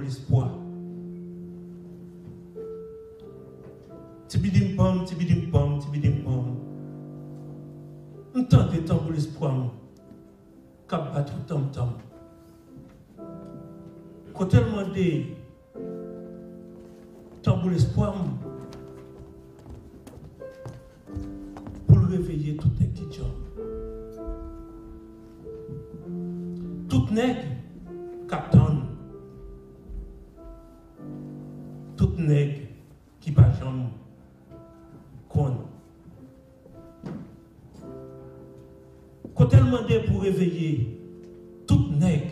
l'espoir. Tibidim pom, tibidim pom, tibidim pom. Un temps de temps pour l'espoir, cap battre tam tam. Quand tellement de temps pour l'espoir, pour le réveiller tout les petits gens. Tout nègre captain, tout nègre qui pas jamais con. Quand elle demandait pour réveiller tout nègre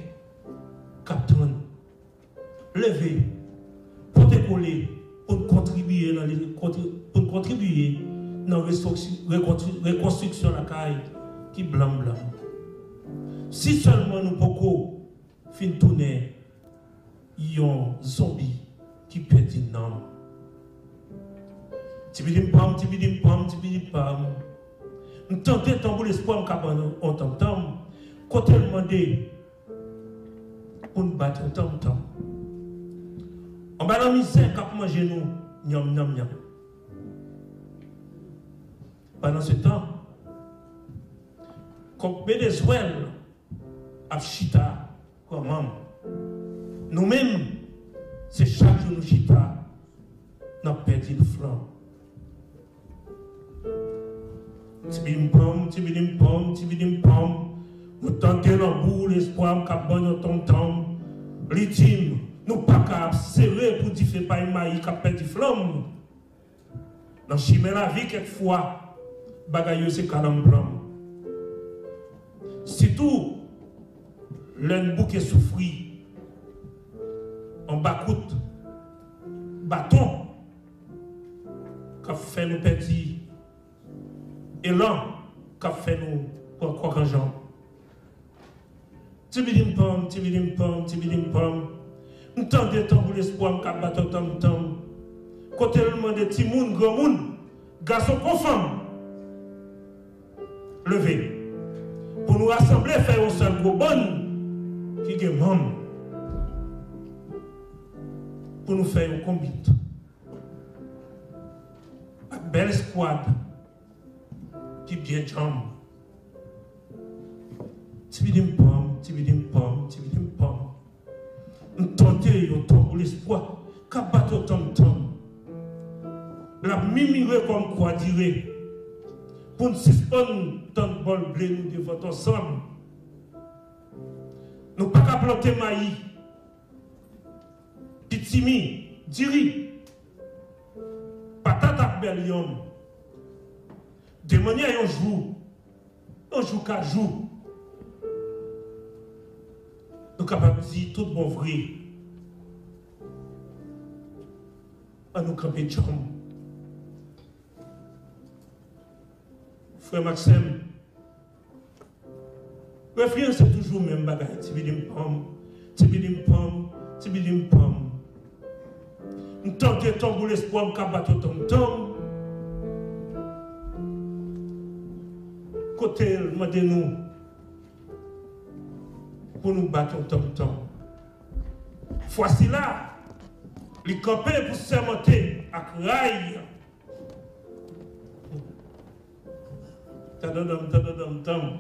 captain, lever, pour te coller, pour contribuer dans la reconstruction de la caille qui blanc blanc. Si seulement nous pouvons fin tourner, il y a un zombie qui perd une âme. Tibidim pam, tibidim pam, tibidim pam. Nous tentons de tomber l'espoir en cabane, on t'entend. Quand elle demandait, on bat un tam-tam. On va dans la misère, cap manger nous, nyam, nyam, nyam. Pendant ce temps, comme Venezuela, Chita, comment nous-mêmes, c'est chaque jour nous chita, nous avons perdu le flanc. Tibidim pom, tibidim pom, tibidim pom. Nous tentons dans bout l'espoir, cabane, tom-tom. L'itime, nous pas qu'à serrer pour dire que pas une maïs qui a perdu le flamme. Dans chimère la vie, quelquefois, bagaille c'est calambram. C'est tout. L'un bouquet souffrit en bas-coute, bâton, qu'a fait nous perdre, et l'an qu'a fait nous pour croire en gens. Tibidim pom, tibidim pom, tibidim pom. Nous tentons de temps pour l'espoir, qu'a battu tam tam. Côté le monde de Timoun, grand monde, garçon comme femme, levez, pour nous rassembler, faire un seul gros bon. Qui est membre pour nous faire un combat. Une belle escouade qui bien jambe. Tibidim pom, tibidim pom, tibidim pom. Nous tentons autant pour l'espoir qu'à battre autant de temps. La mimire comme quoi dire pour nous suspendre tant de bol blé nous devant ensemble. Nous ne pouvons pas planter maïs, pitimi, diri, patate à belium. De manière un jour qu'à jour. Nous sommes capables de dire tout bon vrai. À nous camper de jambes. Frère Maxime, le frère, c'est toujours le même bagage. Tibidim pom, tibidim pom, tibidim pom. Nous tentons pour l'espoir de battre tom-tom. Côté, demandez-nous pour nous battre tom-tom. Voici là, les campés pour se monter à rail. Tadadam.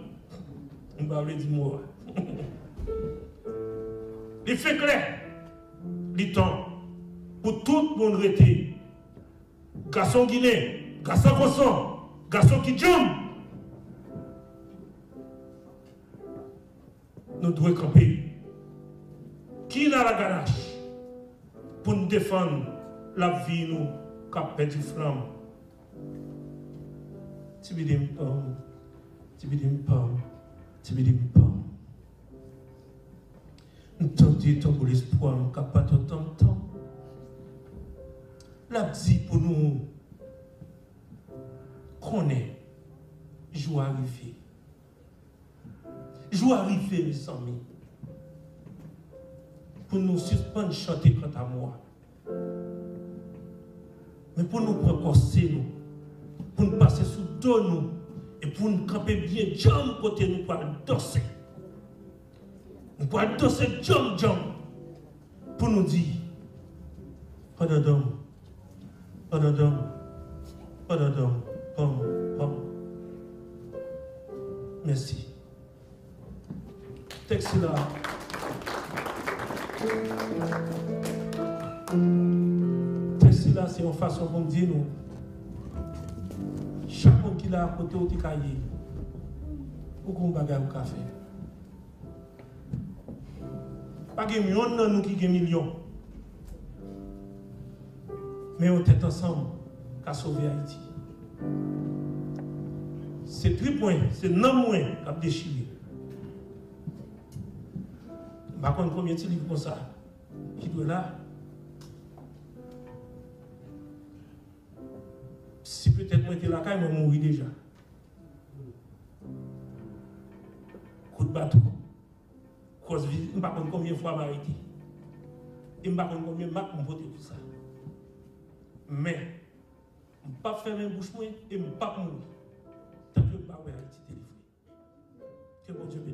On va parler du mot. Il fait clair, il temps pour tout le monde rester. Garçon guinéen, garçon consent, garçon qui jump. Nous devons camper. Qui n'a la ganache pour nous défendre la vie nous qui a perdu flamme? Tibidim pom, tibidim pom. Tibidim pom. Nous tentons pour l'espoir, nous n'avons pas tant de temps. La dit pour nous qu'on est, jour arrivé. Jour arrivé, mes amis. Pour nous suspendre chanter quant à moi. Mais pour nous précorser, nous, pour nous passer sous dos, nous. Et pour nous camper bien, jam côté nous pour danser. Nous pour danser jam. pour nous dire, pendant d'homme, pendant d'homme, pendant d'homme, homme. Merci. Texte là. Texte là, c'est une façon pour nous dire, nous, chaque monde qui l'a à côté au cahier, pour qu'on bagaille au café. Pas de millions dans nous qui ont millions. Mais on est ensemble qu'à sauver Haïti. C'est 3 points, c'est 9 points à déchirer. Par contre, combien de livres comme ça qui doit là? Si peut-être moi j'étais là, il m'a mouru déjà. Coup de bateau. Cause vie, je ne sais pas combien de fois Haïti. Et je ne sais pas combien de fois je voter pour ça. Mais, je ne peux pas faire un bouche et je ne peux pas mourir. Tant que je ne peux pas Haïti délivré. Que bon Dieu bénisse.